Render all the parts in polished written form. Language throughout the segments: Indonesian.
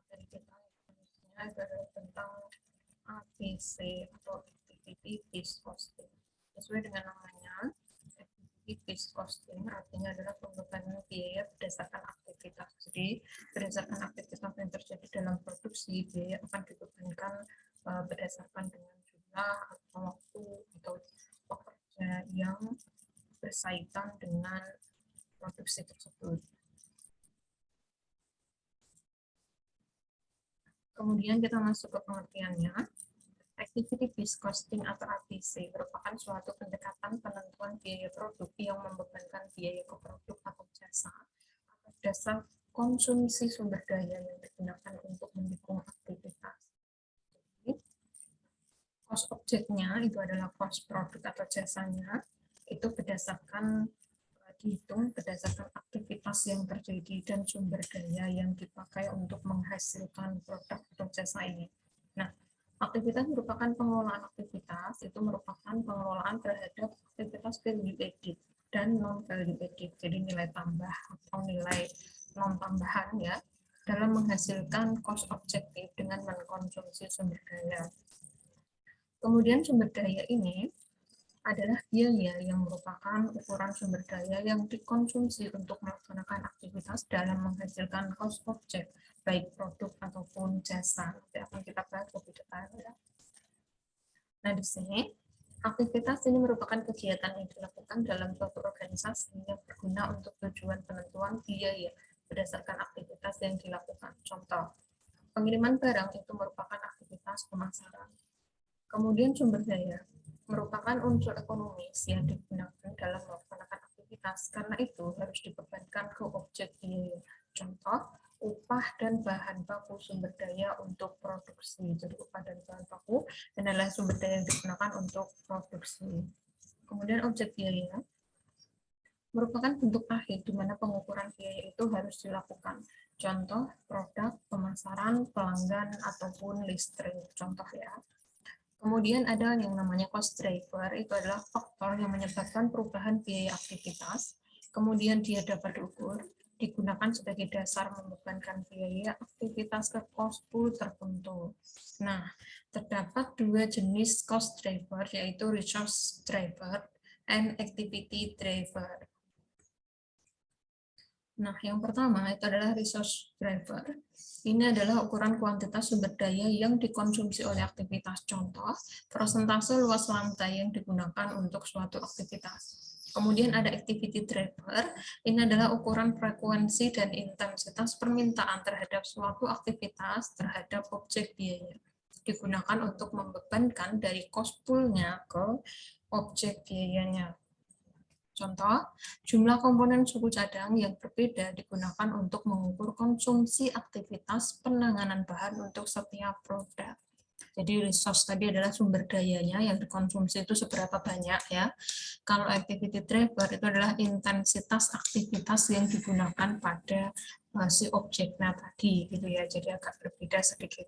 materi kita adalah tentang ABC atau activity based costing. Sesuai dengan namanya, activity based costing artinya adalah pembebanan biaya berdasarkan aktivitas. Jadi berdasarkan aktivitas yang terjadi dalam produksi, biaya akan dibebankan berdasarkan dengan jumlah atau waktu atau pekerja yang berkaitan dengan produksi tersebut. Kemudian kita masuk ke pengertiannya. Activity based costing atau ABC merupakan suatu pendekatan penentuan biaya produk yang membebankan biaya ke produk atau jasa atas dasar konsumsi sumber daya yang digunakan untuk mendukung aktivitas. Jadi, cost objeknya itu adalah cost produk atau jasanya, itu berdasarkan dihitung berdasarkan aktivitas yang terjadi dan sumber daya yang dipakai untuk menghasilkan produk atau jasa ini. Nah, aktivitas merupakan pengelolaan aktivitas, itu merupakan pengelolaan terhadap aktivitas value added dan non value added, jadi nilai tambah atau nilai non tambahan ya, dalam menghasilkan cost objektif dengan mengkonsumsi sumber daya. Kemudian sumber daya ini adalah biaya yang merupakan ukuran sumber daya yang dikonsumsi untuk melaksanakan aktivitas dalam menghasilkan cost objek, baik produk ataupun jasa. Nanti akan kita bahas lebih detail ya. Nah, di sini aktivitas ini merupakan kegiatan yang dilakukan dalam suatu organisasi yang berguna untuk tujuan penentuan biaya berdasarkan aktivitas yang dilakukan. Contoh, pengiriman barang itu merupakan aktivitas pemasaran. Kemudian sumber daya merupakan unsur ekonomis yang digunakan dalam melaksanakan aktivitas, karena itu harus dibebankan ke objek biaya. Contoh, upah dan bahan baku sumber daya untuk produksi. Jadi upah dan bahan baku adalah sumber daya yang digunakan untuk produksi. Kemudian objek biaya merupakan bentuk akhir di mana pengukuran biaya itu harus dilakukan. Contoh, produk, pemasaran, pelanggan, ataupun listrik. Contoh ya. Kemudian ada yang namanya cost driver, itu adalah faktor yang menyebabkan perubahan biaya aktivitas. Kemudian dia dapat diukur, digunakan sebagai dasar membebankan biaya aktivitas ke cost pool tertentu. Nah, terdapat dua jenis cost driver, yaitu resource driver and activity driver. Nah, yang pertama itu adalah resource driver. Ini adalah ukuran kuantitas sumber daya yang dikonsumsi oleh aktivitas. Contoh, persentase luas lantai yang digunakan untuk suatu aktivitas. Kemudian ada activity driver. Ini adalah ukuran frekuensi dan intensitas permintaan terhadap suatu aktivitas terhadap objek biaya. Digunakan untuk membebankan dari cost pool-nya ke objek biayanya. Contoh, jumlah komponen suku cadang yang berbeda digunakan untuk mengukur konsumsi aktivitas penanganan bahan untuk setiap produk. Jadi resource tadi adalah sumber dayanya yang dikonsumsi itu seberapa banyak ya. Kalau activity driver itu adalah intensitas aktivitas yang digunakan pada si objeknya tadi gitu ya. Jadi agak berbeda sedikit.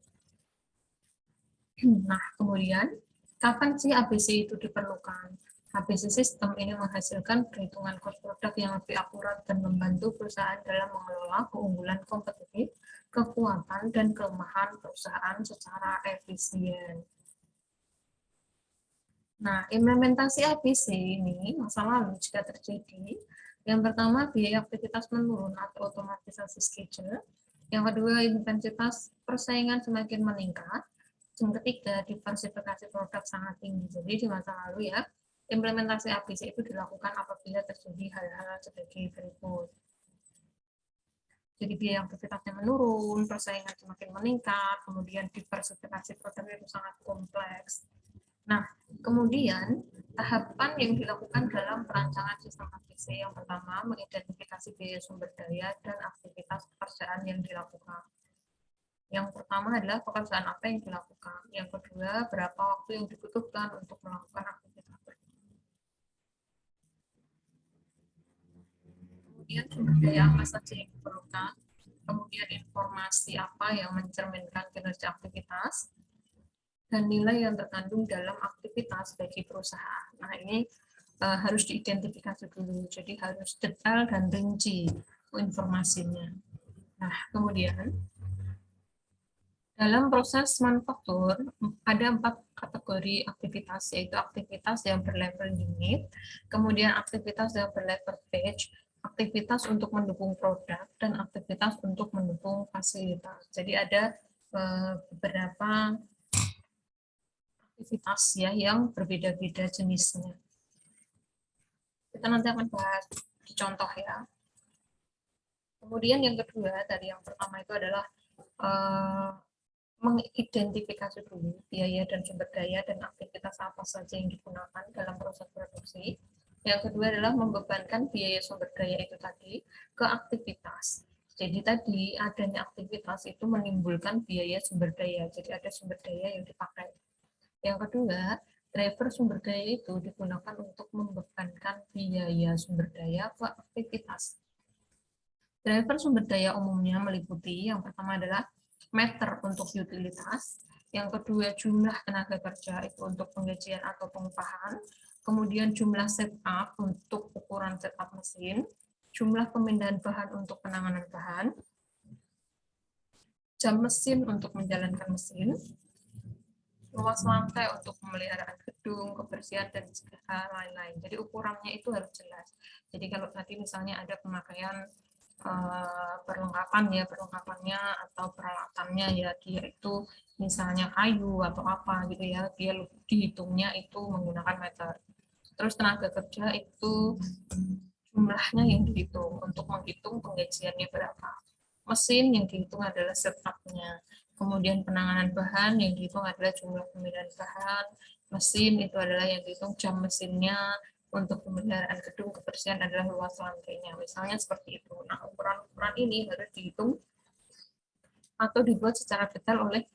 Nah, kemudian kapan sih ABC itu diperlukan? ABC sistem ini menghasilkan perhitungan cost produk yang lebih akurat dan membantu perusahaan dalam mengelola keunggulan kompetitif, kekuatan, dan kelemahan perusahaan secara efisien. Nah, implementasi ABC ini masa lalu jika terjadi, yang pertama biaya aktivitas menurun atau otomatisasi schedule, yang kedua intensitas persaingan semakin meningkat, yang ketiga diversifikasi produk sangat tinggi. Jadi di masa lalu ya, implementasi ABC itu dilakukan apabila terjadi hal-hal sebagai berikut. Jadi biaya aktivitasnya menurun, persaingan semakin meningkat, kemudian diversifikasi produk itu sangat kompleks. Nah, kemudian tahapan yang dilakukan dalam perancangan sistem ABC yang pertama mengidentifikasi biaya sumber daya dan aktivitas pekerjaan yang dilakukan. Yang pertama adalah pekerjaan apa yang dilakukan. Yang kedua, berapa waktu yang dibutuhkan untuk melakukan aktivitas tersebut. Kemudian sumber daya apa saja yang diperlukan. Kemudian informasi apa yang mencerminkan kinerja aktivitas. Dan nilai yang terkandung dalam aktivitas bagi perusahaan. Nah, ini harus diidentifikasi dulu. Jadi harus detail dan rinci informasinya. Nah, kemudian Dalam proses manufaktur, ada 4 kategori aktivitas, yaitu aktivitas yang berlevel unit, kemudian aktivitas yang berlevel batch, aktivitas untuk mendukung produk, dan aktivitas untuk mendukung fasilitas. Jadi ada beberapa aktivitas ya yang berbeda-beda jenisnya. Kita nanti akan bahas di contoh ya. Kemudian yang kedua, dari yang pertama itu adalah mengidentifikasi dulu biaya dan sumber daya dan aktivitas apa saja yang digunakan dalam proses produksi. Yang kedua adalah membebankan biaya sumber daya itu tadi ke aktivitas. Jadi tadi adanya aktivitas itu menimbulkan biaya sumber daya. Jadi ada sumber daya yang dipakai. Yang kedua, driver sumber daya itu digunakan untuk membebankan biaya sumber daya ke aktivitas. Driver sumber daya umumnya meliputi yang pertama adalah meter untuk utilitas, yang kedua jumlah tenaga kerja itu untuk penggajian atau pengupahan, kemudian jumlah setup untuk ukuran setup mesin, jumlah pemindahan bahan untuk penanganan bahan, jam mesin untuk menjalankan mesin, luas lantai untuk pemeliharaan gedung, kebersihan, dan lain-lain. Jadi ukurannya itu harus jelas. Jadi kalau tadi misalnya ada pemakaian perlengkapannya atau peralatannya ya dia itu misalnya kayu atau apa gitu ya, dia dihitungnya itu menggunakan meter. Terus tenaga kerja itu jumlahnya yang dihitung untuk menghitung penggajiannya berapa. Mesin yang dihitung adalah setupnya. Kemudian penanganan bahan yang dihitung adalah jumlah pemindahan bahan. Mesin itu adalah yang dihitung jam mesinnya. Untuk pemeliharaan gedung, kebersihan adalah luas lantainya. Misalnya seperti itu. Nah, ukuran-ukuran ini harus dihitung atau dibuat secara detail oleh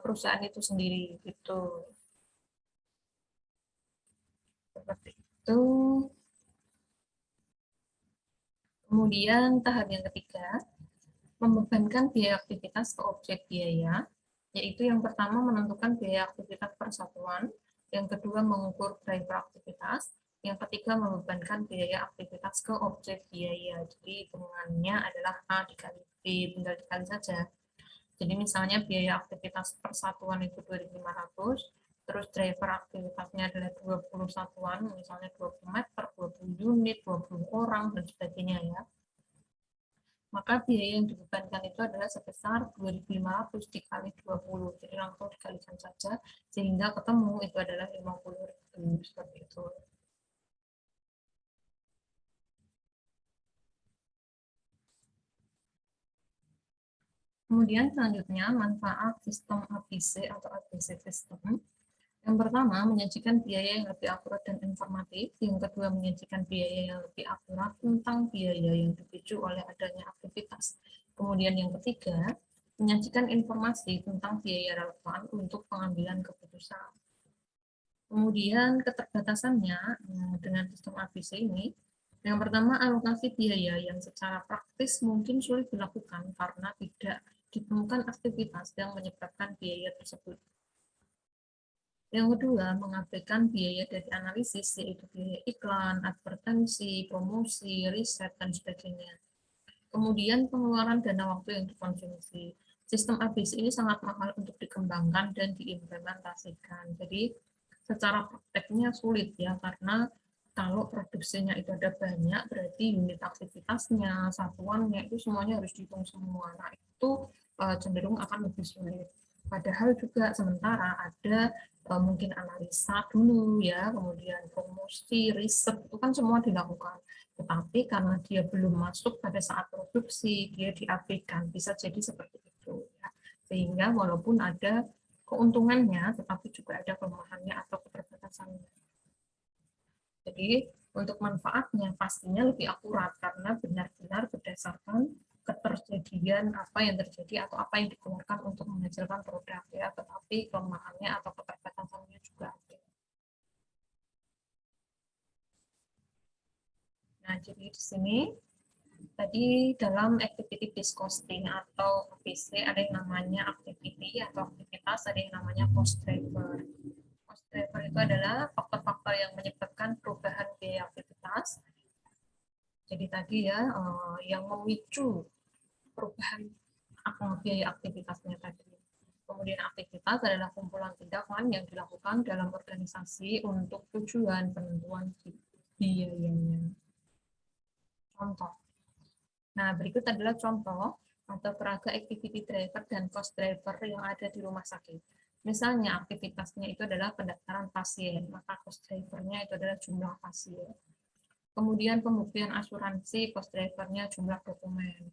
perusahaan itu sendiri. Gitu. Seperti itu. Kemudian tahap yang ketiga, membebankan biaya aktivitas ke objek biaya, yaitu yang pertama menentukan biaya aktivitas persatuan, yang kedua mengukur driver aktivitas, yang ketiga membebankan biaya aktivitas ke objek biaya. Jadi hitungannya adalah A dikali B, tinggal dikali saja. Jadi misalnya biaya aktivitas persatuan itu 2.500, terus driver aktivitasnya adalah 20 satuan, misalnya 20 meter, 20 unit, 20 orang, dan sebagainya ya. Maka biaya yang dibebankan itu adalah sebesar 2.500 dikali 20. Jadi langsung dikalikan saja, sehingga ketemu itu adalah 50.000, seperti itu. Kemudian selanjutnya, manfaat sistem ABC atau ABC System. Yang pertama, menyajikan biaya yang lebih akurat dan informatif. Yang kedua, menyajikan biaya yang lebih akurat tentang biaya yang dipicu oleh adanya aktivitas. Kemudian yang ketiga, menyajikan informasi tentang biaya relevan untuk pengambilan keputusan. Kemudian keterbatasannya dengan sistem ABC ini, yang pertama alokasi biaya yang secara praktis mungkin sulit dilakukan karena tidak ditemukan aktivitas yang menyebabkan biaya tersebut. Yang kedua, mengabaikan biaya dari analisis, yaitu biaya iklan, advertensi, promosi, riset, dan sebagainya. Kemudian pengeluaran dana waktu yang dikonsumsi. Sistem ABC ini sangat mahal untuk dikembangkan dan diimplementasikan. Jadi secara prakteknya sulit ya, karena kalau produksinya itu ada banyak, berarti unit aktivitasnya, satuannya itu semuanya harus dihitung semua. Nah, itu cenderung akan lebih sulit. Padahal juga sementara ada mungkin analisa dulu ya, kemudian promosi, riset, itu kan semua dilakukan. Tetapi karena dia belum masuk pada saat produksi, dia diabaikan, bisa jadi seperti itu. Ya. Sehingga walaupun ada keuntungannya, tetapi juga ada kelemahannya atau keterbatasannya. Jadi untuk manfaatnya pastinya lebih akurat karena benar-benar berdasarkan keterjadian apa yang terjadi atau apa yang dikeluarkan untuk menghasilkan produk ya, tetapi kelemahannya atau keterbatasannya juga ada. Nah, jadi di sini tadi dalam activity based costing atau ABC ada yang namanya activity atau aktivitas, ada yang namanya cost driver. Cost driver itu adalah faktor-faktor yang menyebabkan perubahan biaya aktivitas. Jadi tadi ya yang memicu perubahan biaya aktivitasnya tadi. Kemudian aktivitas adalah kumpulan tindakan yang dilakukan dalam organisasi untuk tujuan penentuan biayanya. Contoh. Nah, berikut adalah contoh atau peraga activity driver dan cost driver yang ada di rumah sakit. Misalnya aktivitasnya itu adalah pendaftaran pasien, maka cost driver-nya itu adalah jumlah pasien. Kemudian pembuktian asuransi, cost driver-nya jumlah dokumen.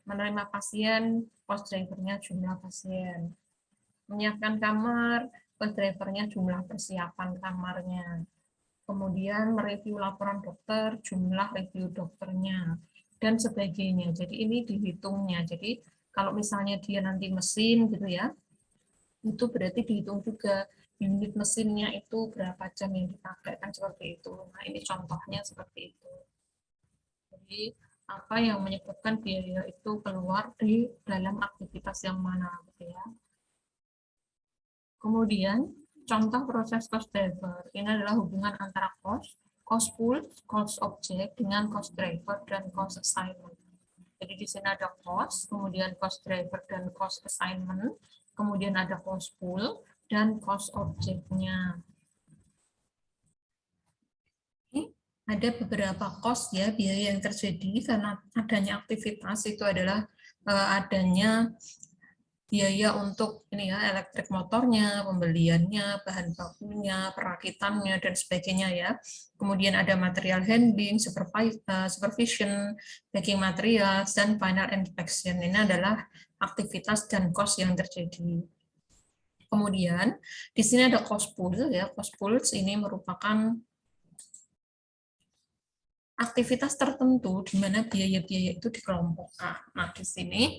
Menerima pasien, cost driver-nya jumlah pasien. Menyiapkan kamar, cost driver-nya jumlah persiapan kamarnya. Kemudian mereview laporan dokter, jumlah review dokternya, dan sebagainya. Jadi ini dihitungnya. Jadi kalau misalnya dia nanti mesin gitu ya, itu berarti dihitung juga unit mesinnya itu berapa jam yang dipakai, kan seperti itu. Nah ini contohnya seperti itu. Jadi apa yang menyebabkan biaya itu keluar di dalam aktivitas yang mana gitu ya. Kemudian contoh proses cost driver ini adalah hubungan antara cost pool, cost object dengan cost driver dan cost assignment. Jadi di sini ada cost, kemudian cost driver dan cost assignment, kemudian ada cost pool dan cost objeknya. Ada beberapa cost ya, biaya yang terjadi karena adanya aktivitas itu adalah adanya biaya untuk ini ya, elektrik motornya, pembeliannya, bahan bakunya, perakitannya dan sebagainya ya. Kemudian ada material handling, supervision, packing material dan final inspection. Ini adalah aktivitas dan cost yang terjadi. Kemudian di sini ada cost pool ya. Cost pool ini merupakan aktivitas tertentu di mana biaya-biaya itu dikelompokkan. Nah, di sini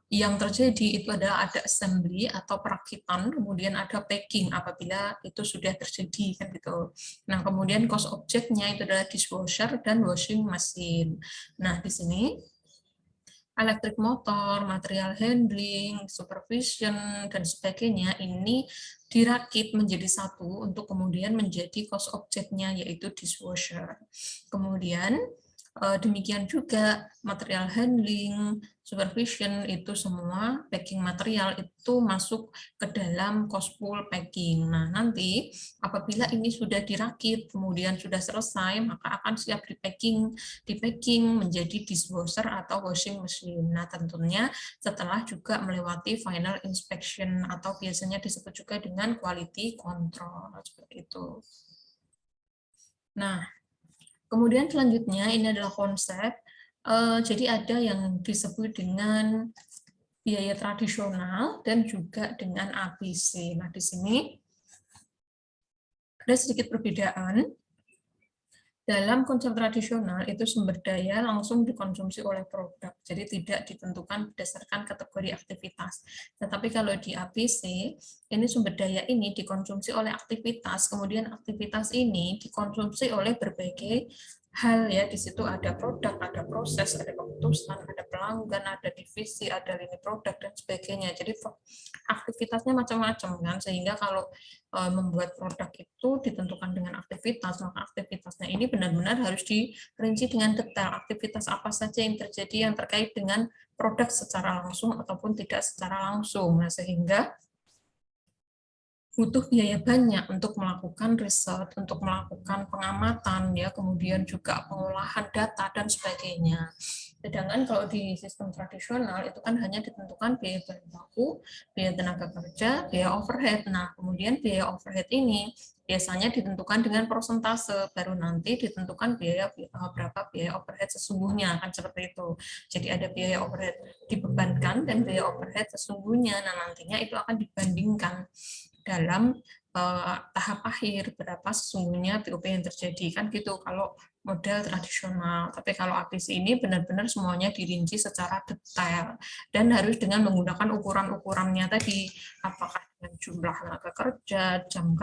yang terjadi itu adalah ada assembly atau perakitan, kemudian ada packing apabila itu sudah terjadi kan gitu. Nah, kemudian cost objeknya itu adalah dishwasher dan washing machine. Nah, di sini elektrik motor, material handling, supervision, dan sebagainya ini dirakit menjadi satu untuk kemudian menjadi cost objeknya yaitu dishwasher. Kemudian demikian juga material handling, supervision itu semua packing material itu masuk ke dalam cost pool packing. Nah, nanti apabila ini sudah dirakit, kemudian sudah selesai, maka akan siap di-packing menjadi dishwasher atau washing machine. Nah, tentunya setelah juga melewati final inspection atau biasanya disebut juga dengan quality control seperti itu. Nah, kemudian selanjutnya ini adalah konsep. Jadi ada yang disebut dengan biaya tradisional dan juga dengan ABC. Nah, di sini ada sedikit perbedaan. Dalam konsep tradisional itu sumber daya langsung dikonsumsi oleh produk, jadi tidak ditentukan berdasarkan kategori aktivitas. Tetapi kalau di ABC, ini sumber daya ini dikonsumsi oleh aktivitas, kemudian aktivitas ini dikonsumsi oleh berbagai hal ya. Di situ ada produk, ada proses, ada keputusan, ada pelanggan, ada divisi, ada lini produk dan sebagainya. Jadi aktivitasnya macam-macam kan, sehingga kalau membuat produk itu ditentukan dengan aktivitas, maka aktivitasnya ini benar-benar harus dirinci dengan detail. Aktivitas apa saja yang terjadi yang terkait dengan produk secara langsung ataupun tidak secara langsung. Nah, sehingga butuh biaya banyak untuk melakukan riset, untuk melakukan pengamatan, ya, kemudian juga pengolahan data dan sebagainya. Sedangkan kalau di sistem tradisional itu kan hanya ditentukan biaya bahan baku, biaya tenaga kerja, biaya overhead. Nah, kemudian biaya overhead ini biasanya ditentukan dengan persentase, baru nanti ditentukan biaya berapa biaya overhead sesungguhnya, kan seperti itu. Jadi ada biaya overhead dibebankan dan biaya overhead sesungguhnya. Nah, nantinya itu akan dibandingkan dalam tahap akhir berapa sesungguhnya BOP yang terjadi, kan gitu kalau model tradisional. Tapi kalau ABC ini benar-benar semuanya dirinci secara detail dan harus dengan menggunakan ukuran-ukurannya tadi, apakah dengan jumlah tenaga kerja, jam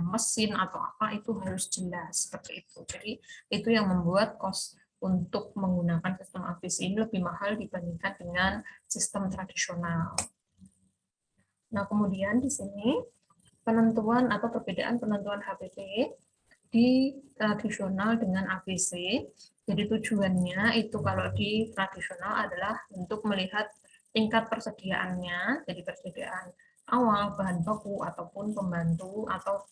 mesin atau apa, itu harus jelas seperti itu. Jadi itu yang membuat cost untuk menggunakan sistem ABC ini lebih mahal dibandingkan dengan sistem tradisional. Nah, kemudian di sini penentuan atau perbedaan penentuan HPP di tradisional dengan ABC. Jadi tujuannya itu kalau di tradisional adalah untuk melihat tingkat persediaannya, jadi persediaan awal, bahan baku, ataupun pembantu atau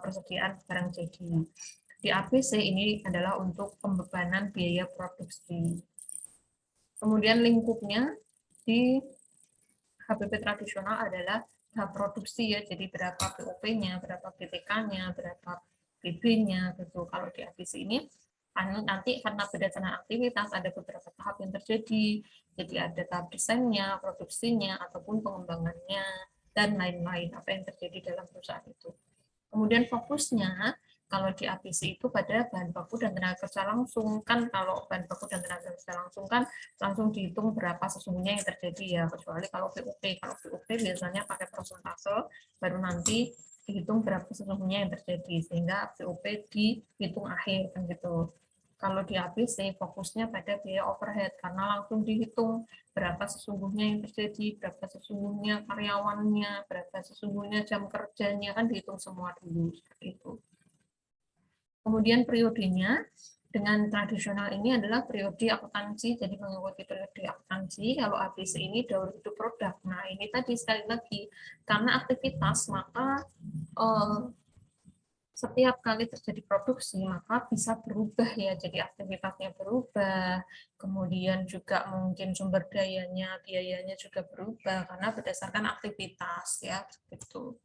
persediaan barang jadi. Di ABC ini adalah untuk pembebanan biaya produksi. Kemudian lingkupnya di HPP tradisional adalah tahap produksi ya, jadi berapa BOP-nya, berapa BTK-nya, berapa BB-nya gitu. Kalau di ABC ini nanti karena berdasarkan aktivitas ada beberapa tahap yang terjadi. Jadi ada tahap desainnya, produksinya, ataupun pengembangannya, dan lain-lain apa yang terjadi dalam perusahaan itu. Kemudian fokusnya kalau di APC itu pada bahan baku dan tenaga kerja langsung. Kan kalau bahan baku dan tenaga kerja langsung kan langsung dihitung berapa sesungguhnya yang terjadi ya, kecuali kalau PUP. Kalau PUP biasanya pakai persentase, baru nanti dihitung berapa sesungguhnya yang terjadi, sehingga PUP dihitung akhir kan gitu. Kalau di APC fokusnya pada biaya overhead karena langsung dihitung berapa sesungguhnya yang terjadi, berapa sesungguhnya karyawannya, berapa sesungguhnya jam kerjanya, kan dihitung semua dulu seperti itu. Kemudian periodenya dengan tradisional ini adalah periode akuntansi, jadi mengikuti periode akuntansi. Kalau ABC ini daur hidup produk. Nah ini tadi sekali lagi karena aktivitas maka setiap kali terjadi produksi maka bisa berubah ya, jadi aktivitasnya berubah, kemudian juga mungkin sumber dayanya, biayanya juga berubah karena berdasarkan aktivitas ya gitu.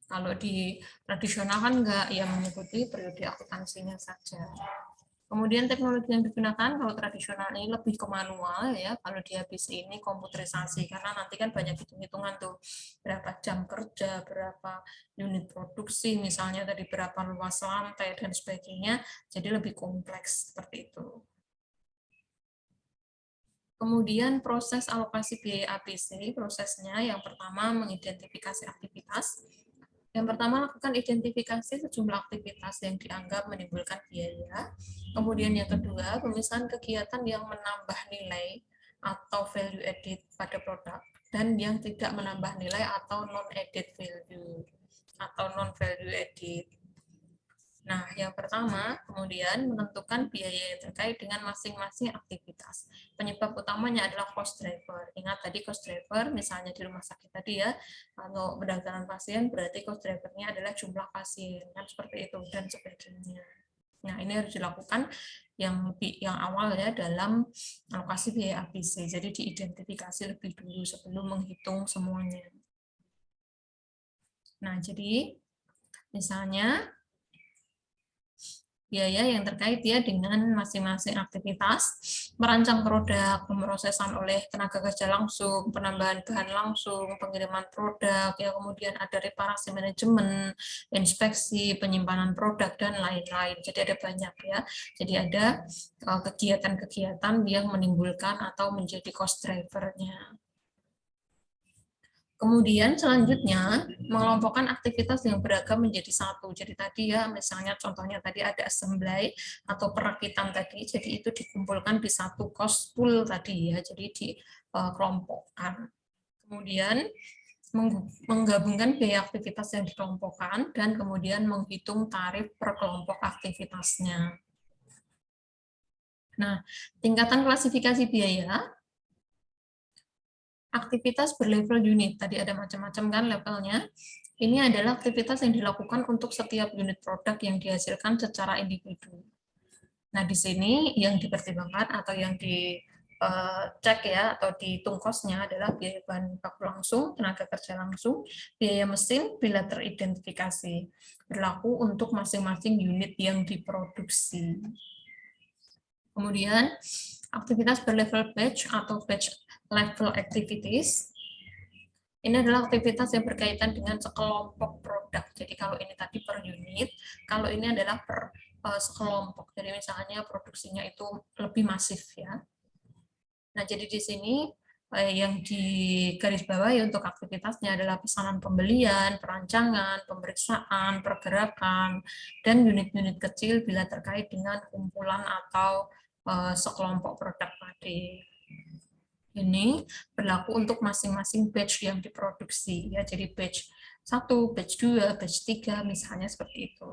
Kalau di tradisional kan enggak, ya mengikuti periode akuntansinya saja. Kemudian teknologi yang digunakan kalau tradisional ini lebih ke manual ya, kalau di ABC ini komputerisasi karena nanti kan banyak hitung-hitungan tuh berapa jam kerja, berapa unit produksi, misalnya tadi berapa luas lantai dan sebagainya, jadi lebih kompleks seperti itu. Kemudian proses alokasi biaya ABC, prosesnya yang pertama mengidentifikasi aktivitas. Yang pertama, lakukan identifikasi sejumlah aktivitas yang dianggap menimbulkan biaya. Kemudian yang kedua, pemisahan kegiatan yang menambah nilai atau value added pada produk dan yang tidak menambah nilai atau non-added value atau non-value added. Nah, yang pertama, kemudian menentukan biaya yang terkait dengan masing-masing aktivitas. Penyebab utamanya adalah cost driver. Ingat tadi cost driver, misalnya di rumah sakit tadi ya, kalau pendataan pasien berarti cost drivernya adalah jumlah pasien, kan seperti itu, dan sebagainya. Nah, ini harus dilakukan yang awal ya dalam alokasi biaya ABC. Jadi diidentifikasi lebih dulu sebelum menghitung semuanya. Nah, jadi misalnya biaya yang terkait ya dengan masing-masing aktivitas, merancang produk, pemrosesan oleh tenaga kerja langsung, penambahan bahan langsung, pengiriman produk, ya kemudian ada reparasi manajemen, inspeksi, penyimpanan produk, dan lain-lain. Jadi ada banyak ya. Jadi ada kegiatan-kegiatan yang menimbulkan atau menjadi cost driver-nya. Kemudian selanjutnya mengelompokkan aktivitas yang beragam menjadi satu. Jadi tadi ya misalnya contohnya tadi ada assembly atau perakitan tadi. Jadi itu dikumpulkan di satu cost pool tadi ya. Jadi dikelompokkan. Kemudian menggabungkan biaya aktivitas yang dikelompokkan dan kemudian menghitung tarif per kelompok aktivitasnya. Nah, tingkatan klasifikasi biaya aktivitas berlevel unit. Tadi ada macam-macam kan levelnya. Ini adalah aktivitas yang dilakukan untuk setiap unit produk yang dihasilkan secara individu. Nah, di sini yang dipertimbangkan atau yang dicek ya atau dihitung cost-nya adalah biaya bahan baku langsung, tenaga kerja langsung, biaya mesin bila teridentifikasi. Berlaku untuk masing-masing unit yang diproduksi. Kemudian, aktivitas berlevel batch atau batch level activities. Ini adalah aktivitas yang berkaitan dengan sekelompok produk. Jadi kalau ini tadi per unit, kalau ini adalah per sekelompok. Jadi misalnya produksinya itu lebih masif ya. Nah, jadi di sini yang digarisbawahi untuk aktivitasnya adalah pesanan pembelian, perancangan, pemeriksaan, pergerakan, dan unit-unit kecil bila terkait dengan kumpulan atau sekelompok produk tadi. Ini berlaku untuk masing-masing batch yang diproduksi ya. Jadi batch 1, batch 2, batch 3 misalnya seperti itu.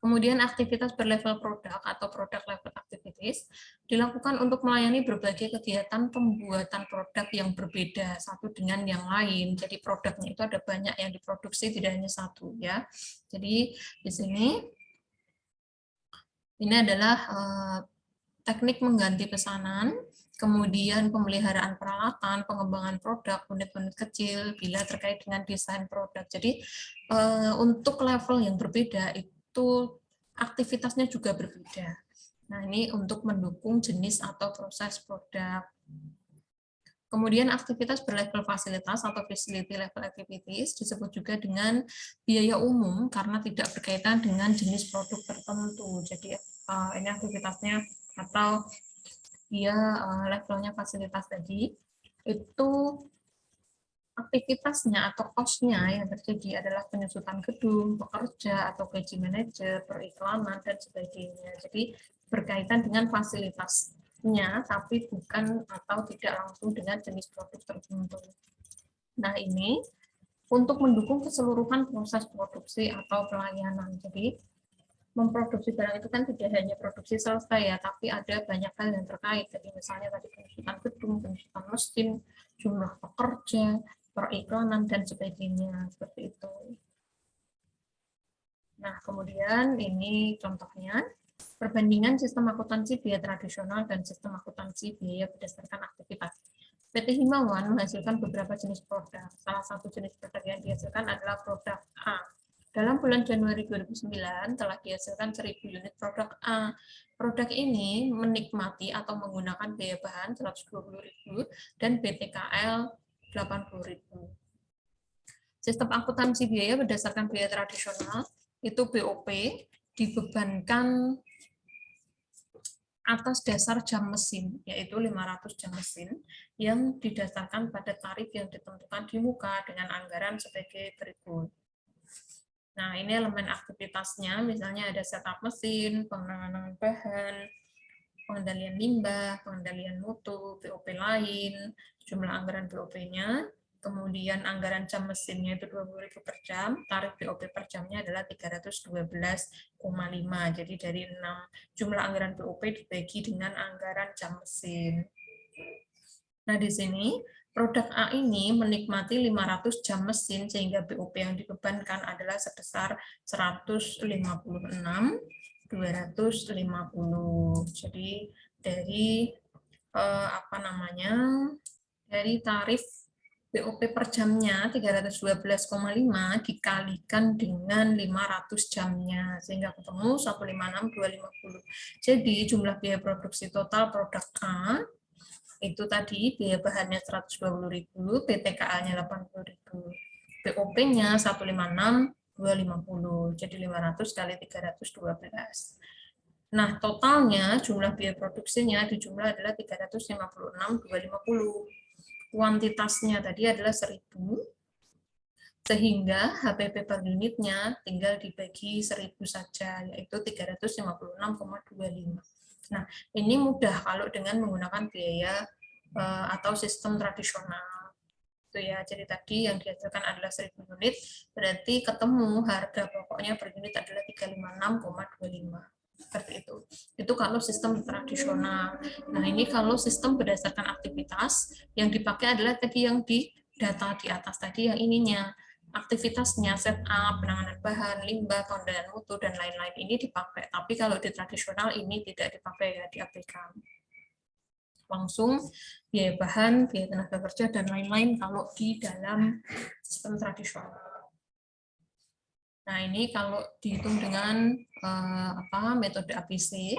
Kemudian aktivitas berlevel produk atau product level activities dilakukan untuk melayani berbagai kegiatan pembuatan produk yang berbeda satu dengan yang lain. Jadi produknya itu ada banyak yang diproduksi, tidak hanya satu ya. Jadi di sini ini adalah teknik mengganti pesanan, kemudian pemeliharaan peralatan, pengembangan produk, unit-unit kecil bila terkait dengan desain produk. Jadi untuk level yang berbeda itu aktivitasnya juga berbeda. Nah, ini untuk mendukung jenis atau proses produk. Kemudian aktivitas berlevel fasilitas atau facility level activities disebut juga dengan biaya umum karena tidak berkaitan dengan jenis produk tertentu. Jadi ini aktivitasnya atau dia levelnya fasilitas tadi itu aktivitasnya atau cost-nya yang terjadi adalah penyusutan gedung, pekerja atau gaji manajer, periklanan dan sebagainya. Jadi berkaitan dengan fasilitasnya tapi bukan atau tidak langsung dengan jenis produk tertentu. Nah, ini untuk mendukung keseluruhan proses produksi atau pelayanan. Jadi memproduksi barang itu kan tidak hanya produksi selesai ya, tapi ada banyak hal yang terkait. Jadi misalnya tadi penyusutan gedung, penyusutan mesin, jumlah pekerja, periklanan dan sebagainya seperti itu. Nah, kemudian ini contohnya perbandingan sistem akuntansi biaya tradisional dan sistem akuntansi biaya berdasarkan aktivitas. PT Himawan menghasilkan beberapa jenis produk. Salah satu jenis produk yang dihasilkan adalah produk A. Dalam bulan Januari 2009 telah dihasilkan 1000 unit produk A. Produk ini menikmati atau menggunakan biaya bahan 120.000 dan BTKL 80.000. Sistem akuntansi biaya berdasarkan biaya tradisional itu BOP dibebankan atas dasar jam mesin, yaitu 500 jam mesin, yang didasarkan pada tarif yang ditentukan di muka dengan anggaran sebagai berikut. Nah, ini elemen aktivitasnya, misalnya ada setup mesin, penanganan bahan, pengendalian limbah, pengendalian mutu, BOP lain, jumlah anggaran BOP-nya, kemudian anggaran jam mesinnya itu 20.000 per jam, tarif BOP per jamnya adalah 312,5. Jadi dari 6 jumlah anggaran BOP dibagi dengan anggaran jam mesin. Nah, di sini produk A ini menikmati 500 jam mesin sehingga BOP yang dibebankan adalah sebesar 156.250. Jadi dari dari tarif BOP per jamnya 312,5 dikalikan dengan 500 jamnya sehingga ketemu 156.250. Jadi jumlah biaya produksi total produk A itu tadi biaya bahannya 120.000, PTKA-nya 80.000, BOP-nya 156.250. Jadi 500 kali 312. Nah, totalnya jumlah biaya produksinya dijumlah adalah 356.250. Kuantitasnya tadi adalah 1000, sehingga HPP per unitnya tinggal dibagi 1000 saja, yaitu 356,25. Nah, ini mudah kalau dengan menggunakan biaya atau sistem tradisional. Itu ya, jadi tadi yang dihasilkan adalah 1000 unit, berarti ketemu harga pokoknya per unit adalah 356,25. Seperti itu. Itu kalau sistem tradisional. Nah, ini kalau sistem berdasarkan aktivitas, yang dipakai adalah tadi yang di data di atas tadi yang ininya. Aktivitasnya, setup, penanganan bahan, limbah, pengendalian mutu, dan lain-lain ini dipakai. Tapi kalau di tradisional ini tidak dipakai ya, diabaikan. Langsung biaya bahan, biaya tenaga kerja, dan lain-lain kalau di dalam sistem tradisional. Nah, ini kalau dihitung dengan metode ABC,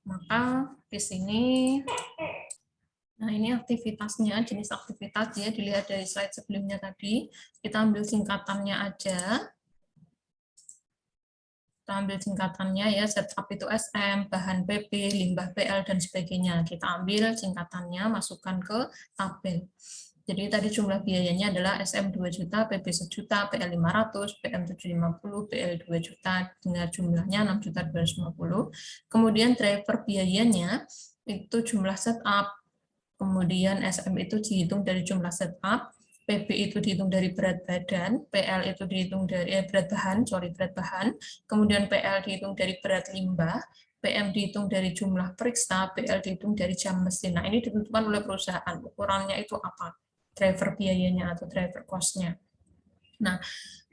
maka di sini, nah ini aktivitasnya, jenis aktivitas ya, dilihat dari slide sebelumnya tadi, kita ambil singkatannya aja. Kita ambil singkatannya ya, setup itu SM, bahan PP, limbah PL, dan sebagainya. Kita ambil singkatannya, masukkan ke tabel. Jadi tadi jumlah biayanya adalah SM 2 juta, PP 1 juta, PL 500, PM 750, PL 2 juta, dengan jumlahnya 6.250. Kemudian driver biayanya itu jumlah setup, kemudian SM itu dihitung dari jumlah setup, PB itu dihitung dari berat badan, PL itu dihitung dari berat bahan, kemudian PL dihitung dari berat limbah, PM dihitung dari jumlah periksa, PL dihitung dari jam mesin. Nah, ini ditentukan oleh perusahaan. Ukurannya itu apa? Driver biayanya atau driver cost-nya. Nah,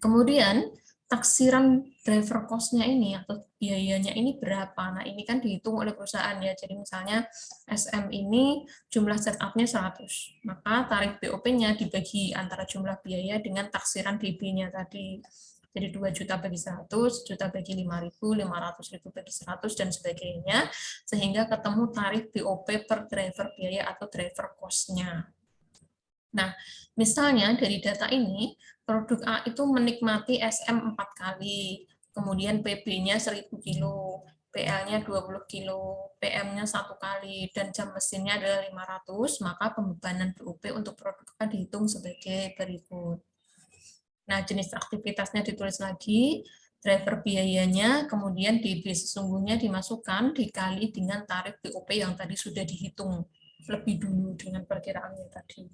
kemudian taksiran driver cost-nya ini atau biayanya ini berapa? Nah, ini kan dihitung oleh perusahaan ya. Jadi misalnya SM ini jumlah setup-nya 100. Maka tarif BOP-nya dibagi antara jumlah biaya dengan taksiran DB-nya tadi. Jadi 2 juta bagi 100, juta bagi 5.000, 500.000 bagi 100, dan sebagainya. Sehingga ketemu tarif BOP per driver biaya atau driver cost-nya. Nah, misalnya dari data ini, produk A itu menikmati SM 4 kali, kemudian PB-nya 1000 kilo, PL-nya 20 kilo, PM-nya 1 kali, dan jam mesinnya adalah 500, maka pembebanan BOP untuk produk A dihitung sebagai berikut. Nah, jenis aktivitasnya ditulis lagi, driver biayanya, kemudian DB sesungguhnya dimasukkan dikali dengan tarif BOP yang tadi sudah dihitung lebih dulu dengan perkiraannya tadi.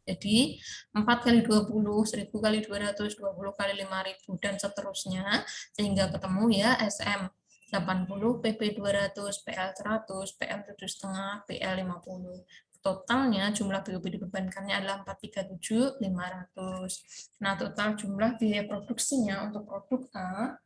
Jadi 4 kali 20, 1000 kali 200, 20 kali 5.000, dan seterusnya, sehingga ketemu ya SM 80, PP 200, PL 100, PM 7,5, PL 50. Totalnya jumlah BOP dibebankannya adalah 437.500. Nah, total jumlah biaya produksinya untuk produk A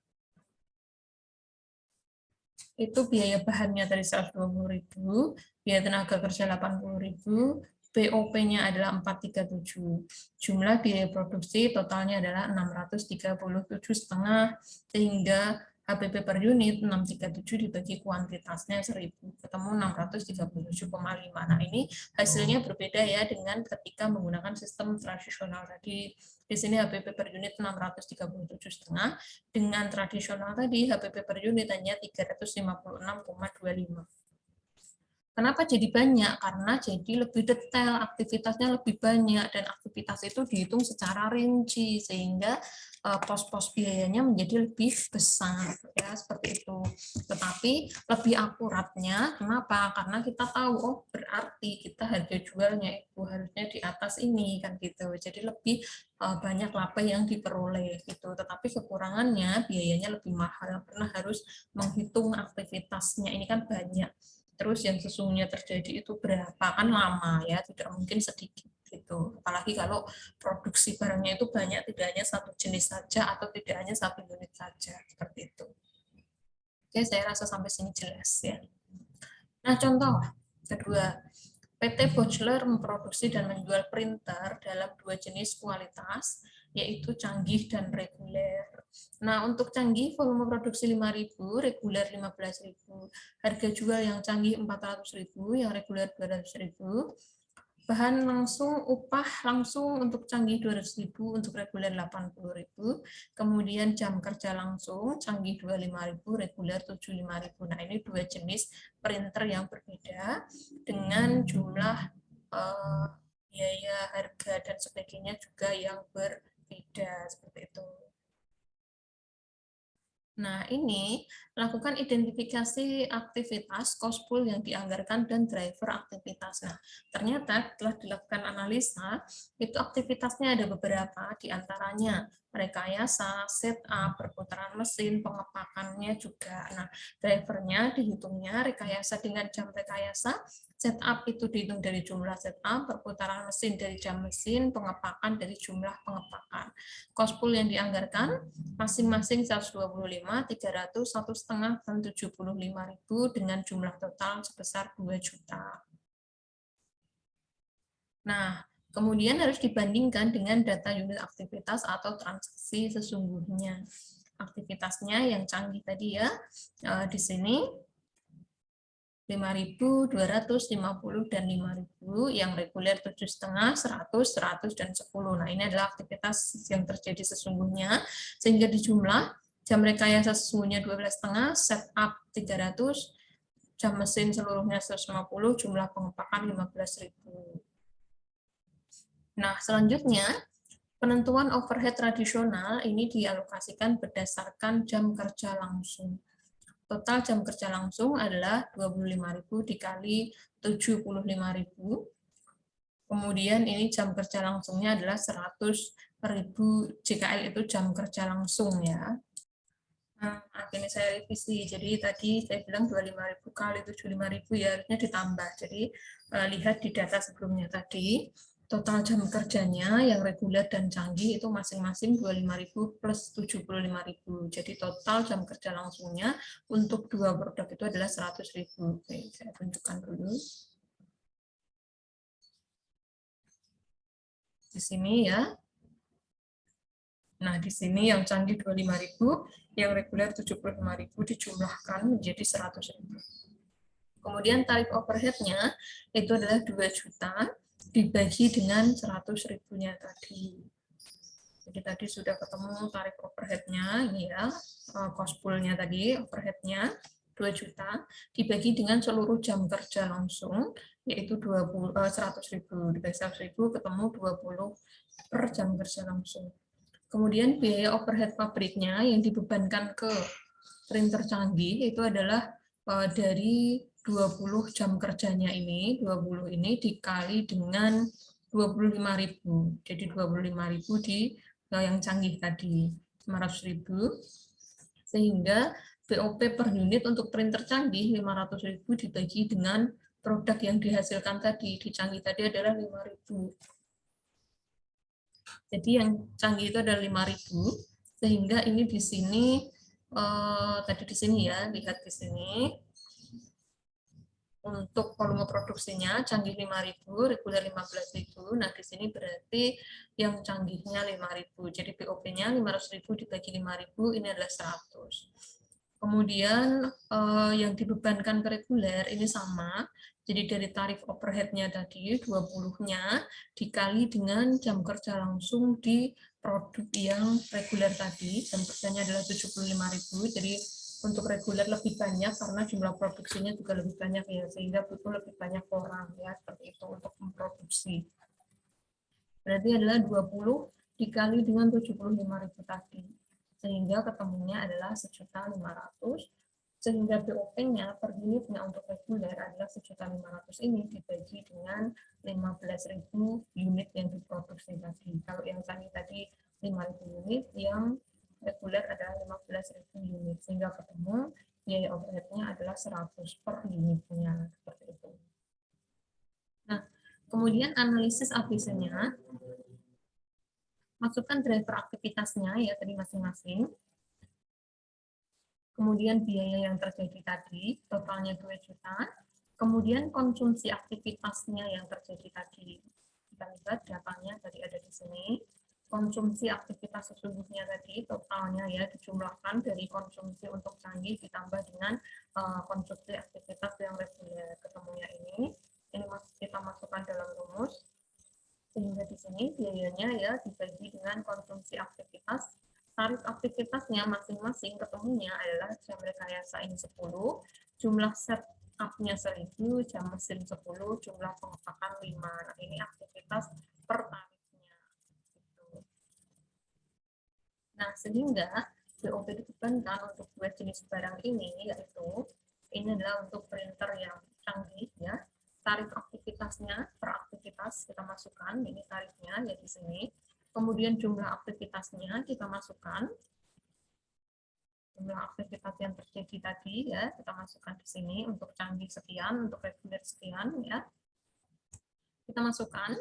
itu biaya bahannya tadi 120.000, biaya tenaga kerja 80.000, BOP-nya adalah 437. Jumlah biaya produksi totalnya adalah 637,5, sehingga HPP per unit 637 dibagi kuantitasnya 1000, ketemu 637,5. Nah, ini hasilnya berbeda ya dengan ketika menggunakan sistem tradisional tadi. Di sini HPP per unit 637,5, dengan tradisional tadi HPP per unit hanya 356,25. Kenapa jadi banyak? Karena jadi lebih detail, aktivitasnya lebih banyak, dan aktivitas itu dihitung secara rinci, sehingga pos-pos biayanya menjadi lebih besar, ya seperti itu. Tetapi lebih akuratnya, kenapa? Karena kita tahu, oh berarti kita harga jualnya itu harusnya di atas ini, kan gitu. Jadi lebih banyak laba yang diperoleh gitu. Tetapi kekurangannya biayanya lebih mahal karena harus menghitung aktivitasnya. Ini kan banyak. Terus yang sesungguhnya terjadi itu berapa, kan lama ya, tidak mungkin sedikit gitu. Apalagi kalau produksi barangnya itu banyak, tidak hanya satu jenis saja atau tidak hanya satu unit saja, seperti itu. Oke, saya rasa sampai sini jelas ya. Nah, contoh kedua, PT Bachelor memproduksi dan menjual printer dalam 2 jenis kualitas, yaitu canggih dan reguler. Nah, untuk canggih volume produksi 5.000, reguler 15.000. Harga jual yang canggih 400.000, yang reguler 200.000. Bahan langsung, upah langsung untuk canggih 200.000, untuk reguler 80.000. Kemudian jam kerja langsung, canggih 25.000, reguler 75.000. Nah, ini 2 jenis printer yang berbeda dengan jumlah biaya, harga, dan sebagainya juga yang berbeda, seperti itu. Nah, ini lakukan identifikasi aktivitas, cost pool yang dianggarkan, dan driver aktivitas. Nah, ternyata telah dilakukan analisa, itu aktivitasnya ada beberapa, diantaranya rekayasa, setup, perputaran mesin, pengepakannya juga. Nah, drivernya dihitungnya rekayasa dengan jam rekayasa, setup itu dihitung dari jumlah setup, perputaran mesin dari jam mesin, pengepakan dari jumlah pengepakan. Cost pool yang dianggarkan masing-masing 125, 300, 1,5, dan 75.000 dengan jumlah total sebesar 2 juta. Nah, kemudian harus dibandingkan dengan data unit aktivitas atau transaksi sesungguhnya. Aktivitasnya yang canggih tadi ya, di sini 5.250 dan 5.000, yang reguler 7,5, 100, 100, dan 10. Nah, ini adalah aktivitas yang terjadi sesungguhnya, sehingga dijumlah jam rekayasa sesungguhnya 12,5, setup 300, jam mesin seluruhnya 150, jumlah pengepakan 15.000. Nah, selanjutnya, penentuan overhead tradisional ini dialokasikan berdasarkan jam kerja langsung. Total jam kerja langsung adalah 25.000 dikali 75.000. Kemudian ini jam kerja langsungnya adalah 100.000 JKL itu jam kerja langsung ya. Nah, ini saya revisi. Jadi tadi saya bilang 25.000 kali 75.000 ya harusnya ditambah. Jadi lihat di data sebelumnya tadi, total jam kerjanya yang reguler dan canggih itu masing-masing 25.000 plus 75.000. Jadi total jam kerja langsungnya untuk dua produk itu adalah 100.000. Oke, saya tunjukkan dulu. Di sini ya. Nah, di sini yang canggih 25.000, yang reguler 75.000 dijumlahkan menjadi 100.000. Kemudian tarif overhead-nya itu adalah 2 juta dibagi dengan 100.000-nya tadi. Jadi tadi sudah ketemu tarif overhead-nya, ini ya, cost pool-nya tadi, overhead-nya 2 juta dibagi dengan seluruh jam kerja langsung, yaitu 100.000. Dibagi 100.000 ketemu 20 per jam kerja langsung. Kemudian biaya overhead pabriknya yang dibebankan ke printer canggih itu adalah dari 20 jam kerjanya ini, 20 ini dikali dengan 25.000. Jadi 25.000 di yang canggih tadi, 500.000. Sehingga BOP per unit untuk printer canggih 500.000 dibagi dengan produk yang dihasilkan tadi, di canggih tadi adalah 5.000. Jadi yang canggih itu ada 5.000, sehingga ini di sini tadi di sini ya, lihat di sini untuk volume produksinya canggih 5.000, reguler 15.000. Nah, di sini berarti yang canggihnya 5.000. Jadi BOP-nya 500.000 dibagi 5.000 ini adalah 100. Kemudian yang dibebankan ke reguler ini sama. Jadi dari tarif overhead-nya tadi 20-nya dikali dengan jam kerja langsung di produk yang reguler tadi. Jam kerjanya adalah 75.000. Jadi untuk reguler lebih banyak karena jumlah produksinya juga lebih banyak ya, sehingga butuh lebih banyak orang ya seperti itu untuk memproduksi. Berarti adalah 20 dikali dengan 75.000 tadi. Sehingga ketemunya adalah 1.500.000, sehingga BOP-nya per unitnya untuk reguler adalah 1.500.000 ini dibagi dengan 15.000 unit yang diproduksi tadi. Kalau yang tadi 5.000 unit, yang reguler adalah 15.000 unit, sehingga ketemu biaya overhead-nya adalah 100 per unitnya seperti itu. Nah, kemudian analisis ABC-nya, masukkan driver aktivitasnya ya tadi masing-masing. Kemudian biaya yang terjadi tadi, totalnya 2 juta. Kemudian konsumsi aktivitasnya yang terjadi tadi. Kita lihat datanya tadi ada di sini. Konsumsi aktivitas sesungguhnya tadi, totalnya ya dijumlahkan dari konsumsi untuk canggih ditambah dengan konsumsi aktivitas yang reguler. Ketemunya ini kita masukkan dalam rumus. Sehingga di sini biayanya ya dibagi dengan konsumsi aktivitas. Tarif aktivitasnya masing-masing ketemunya adalah jam rekayasa ini 10, jumlah setup-nya 1.000, jam mesin 10, jumlah pengepakan 5. Nah, ini aktivitas per tarifnya. Gitu. Nah, sehingga BOP dibebankan untuk dua jenis barang ini, yaitu ini adalah untuk printer yang canggih ya. Tarif aktivitasnya per aktivitas kita masukkan, ini tarifnya ya di sini. Kemudian jumlah aktivitasnya kita masukkan, jumlah aktivitas yang terjadi tadi ya kita masukkan di sini, untuk canggih sekian, untuk reguler sekian ya kita masukkan.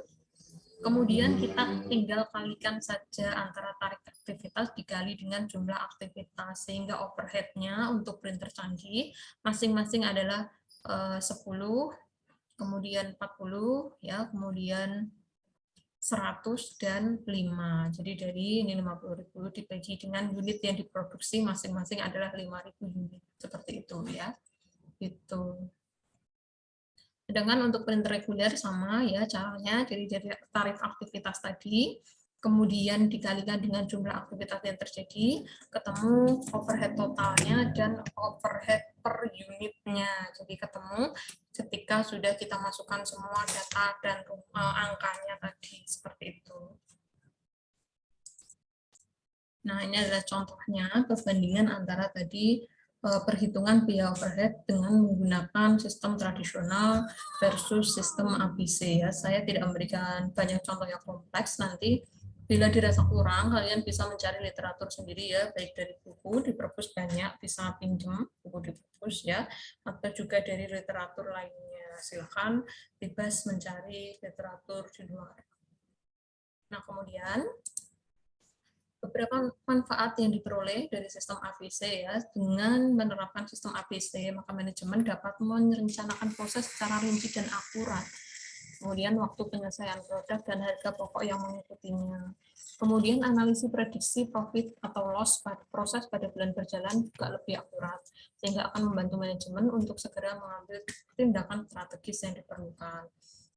Kemudian kita tinggal kalikan saja antara tarif aktivitas dikali dengan jumlah aktivitas, sehingga overhead-nya untuk printer canggih masing-masing adalah 10, kemudian 40 ya, kemudian 100 dan 5. Jadi dari ini 50.000 dibagi dengan unit yang diproduksi masing-masing adalah 5.000 unit. Seperti itu ya. Gitu. Sedangkan untuk printer reguler sama ya caranya, jadi dari tarif aktivitas tadi, kemudian dikalikan dengan jumlah aktivitas yang terjadi, ketemu overhead totalnya dan overhead per unitnya. Jadi ketemu ketika sudah kita masukkan semua data dan angkanya tadi, seperti itu. Nah, ini adalah contohnya perbandingan antara tadi perhitungan biaya overhead dengan menggunakan sistem tradisional versus sistem ABC ya. Saya tidak memberikan banyak contoh yang kompleks, nanti bila dirasa kurang, kalian bisa mencari literatur sendiri ya, baik dari buku di perpus banyak, bisa pinjam buku di perpus ya, atau juga dari literatur lainnya. Silakan bebas mencari literatur di luar. Nah, kemudian beberapa manfaat yang diperoleh dari sistem ABC ya, dengan menerapkan sistem ABC, maka manajemen dapat merencanakan proses secara rinci dan akurat. Kemudian waktu penyelesaian produk dan harga pokok yang mengikutinya. Kemudian analisis prediksi profit atau loss pada proses pada bulan berjalan juga lebih akurat, sehingga akan membantu manajemen untuk segera mengambil tindakan strategis yang diperlukan.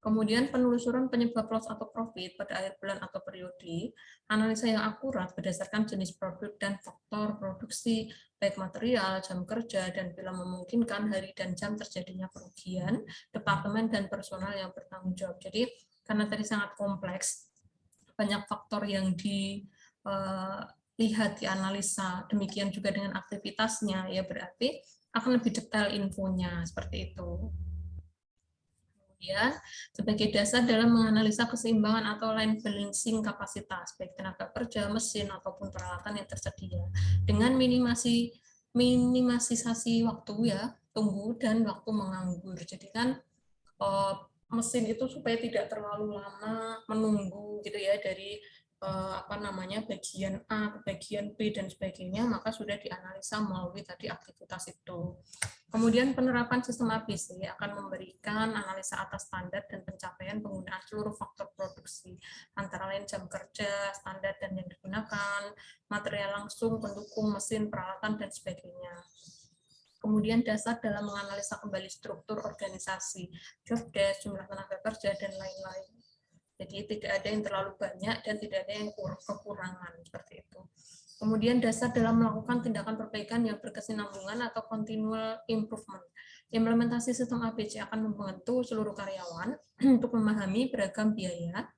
Kemudian penelusuran penyebab loss atau profit pada akhir bulan atau periode, analisa yang akurat berdasarkan jenis produk dan faktor produksi, baik material, jam kerja, dan bila memungkinkan hari dan jam terjadinya kerugian, departemen dan personal yang bertanggung jawab. Jadi karena tadi sangat kompleks, banyak faktor yang dilihat, dianalisa, demikian juga dengan aktivitasnya, ya berarti akan lebih detail infonya, seperti itu. Kemudian, sebagai dasar dalam menganalisa keseimbangan atau line balancing kapasitas, baik tenaga kerja, mesin, ataupun peralatan yang tersedia, dengan minimalisasi waktu ya, tunggu dan waktu menganggur. Jadi kan mesin itu supaya tidak terlalu lama menunggu gitu ya, dari bagian A ke bagian B dan sebagainya, maka sudah dianalisa melalui tadi aktivitas itu. Kemudian penerapan sistem ABC akan memberikan analisa atas standar dan pencapaian penggunaan seluruh faktor produksi, antara lain jam kerja, standar dan yang digunakan, material langsung, pendukung, mesin, peralatan, dan sebagainya. Kemudian dasar dalam menganalisa kembali struktur organisasi, job desk, jumlah tenaga kerja, dan lain-lain. Jadi tidak ada yang terlalu banyak dan tidak ada yang kekurangan, seperti itu. Kemudian dasar dalam melakukan tindakan perbaikan yang berkesinambungan atau continual improvement. Implementasi sistem ABC akan membantu seluruh karyawan untuk memahami beragam biaya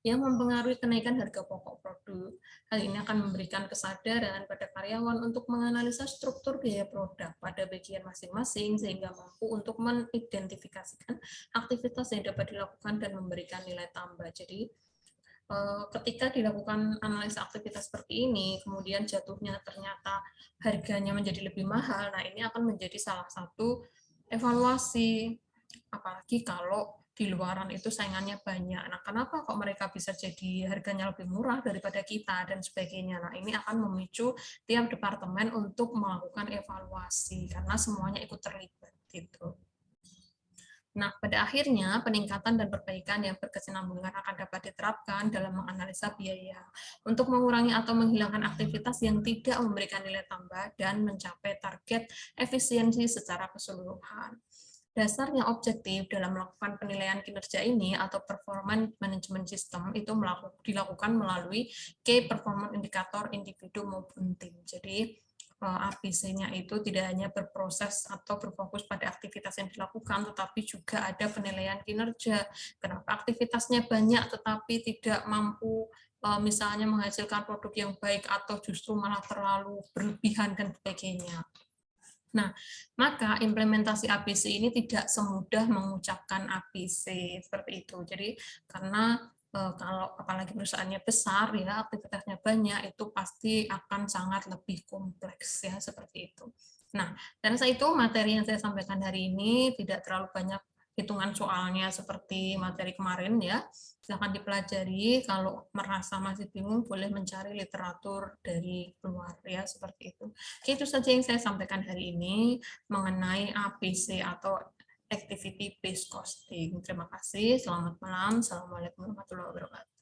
yang mempengaruhi kenaikan harga pokok produk. Hal ini akan memberikan kesadaran pada karyawan untuk menganalisa struktur biaya produk pada bagian masing-masing, sehingga mampu untuk mengidentifikasikan aktivitas yang dapat dilakukan dan memberikan nilai tambah. Jadi, ketika dilakukan analisa aktivitas seperti ini, kemudian jatuhnya ternyata harganya menjadi lebih mahal, nah ini akan menjadi salah satu evaluasi, apalagi kalau di luaran itu saingannya banyak. Nah, kenapa kok mereka bisa jadi harganya lebih murah daripada kita dan sebagainya. Nah, ini akan memicu tiap departemen untuk melakukan evaluasi karena semuanya ikut terlibat gitu. Nah, pada akhirnya peningkatan dan perbaikan yang berkesinambungan akan dapat diterapkan dalam menganalisa biaya untuk mengurangi atau menghilangkan aktivitas yang tidak memberikan nilai tambah dan mencapai target efisiensi secara keseluruhan. Dasarnya objektif dalam melakukan penilaian kinerja ini atau performance management system itu dilakukan melalui key performance indicator individu maupun tim. Jadi ABC-nya itu tidak hanya berproses atau berfokus pada aktivitas yang dilakukan, tetapi juga ada penilaian kinerja. Kenapa aktivitasnya banyak tetapi tidak mampu misalnya menghasilkan produk yang baik atau justru malah terlalu berlebihan dan sebagainya. Nah, maka implementasi ABC ini tidak semudah mengucapkan ABC seperti itu. Jadi karena kalau apalagi perusahaannya besar ya, aktivitasnya banyak, itu pasti akan sangat lebih kompleks ya, seperti itu. Nah, dan saya itu materi yang saya sampaikan hari ini tidak terlalu banyak hitungan soalnya seperti materi kemarin ya. Silahkan dipelajari, kalau merasa masih bingung boleh mencari literatur dari luar ya, seperti itu. Oke, itu saja yang saya sampaikan hari ini mengenai ABC atau Activity Based Costing. Terima kasih, selamat malam. Assalamualaikum warahmatullahi wabarakatuh.